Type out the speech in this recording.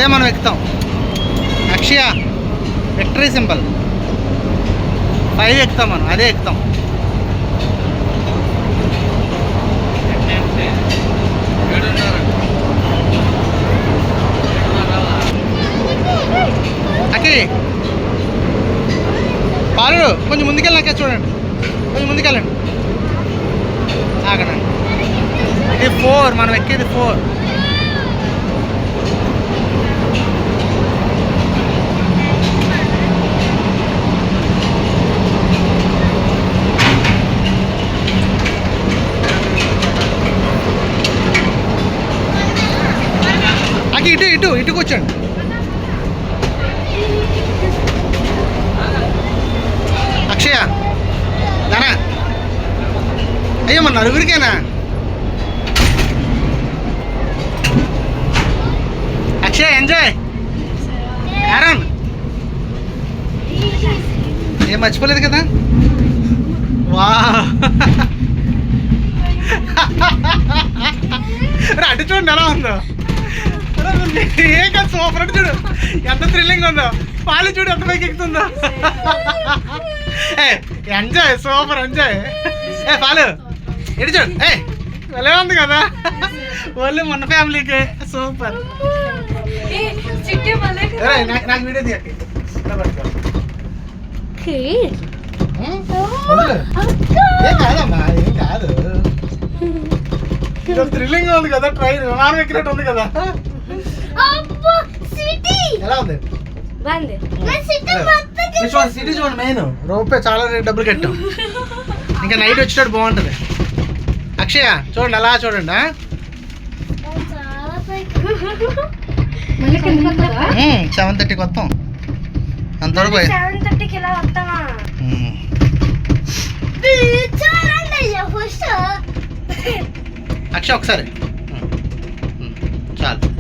అదే మనం ఎక్కుతాం. అక్షయ victory symbol 5 ఎక్కుతాం మనం, అదే ఎక్కుతాం. అకి పాలు కొంచెం ముందుకెళ్ళాక చూడండి, కొంచెం ముందుకెళ్ళండి. ఆగనండి. ఇది 4, మనం ఎక్కేది 4. అకి ఇటు ఇటు ఇటు కూర్చోండి. అక్షయ దానా, అయ్యో మన నలుగురికేనా? అక్షయ్ ఎంజాయ్. యారన్ ఏం మర్చిపోలేదు కదా? వా అటు చూడండి ఎలా ఉందో. ఏ కాదు సూపర్. అటు చూడు ఎంత థ్రిల్లింగ్ ఉందో. పాలు చూడు ఎంత పైకి ఎక్కుతుందో. ఏ ఎంజాయ్, సూపర్ ఎంజాయ్. ఏ పాలు ఎటు చూడు. ఏ ఎలా ఉంది కదా, ఓన్లీ మన ఫ్యామిలీకి సూపర్. నాకు వీడియో తీయండి. ఏం కాదమ్మా, ఏం కాదు. థ్రిల్లింగ్ ఉంది కదా, ట్రైన్ విమానం ఎక్కినట్టు ఉంది కదా. ఎలా ఉంది సిటీ చూడండి. మెయిన్ రూపాయి చాలా డబ్బులు కట్టాం. ఇంకా నైట్ వచ్చేటప్పుడు బాగుంటుంది. అక్షయ చూడండి అలా చూడండి. 7:30కి వస్తాం. అంతవరకు అక్షయ ఒకసారి చాలు.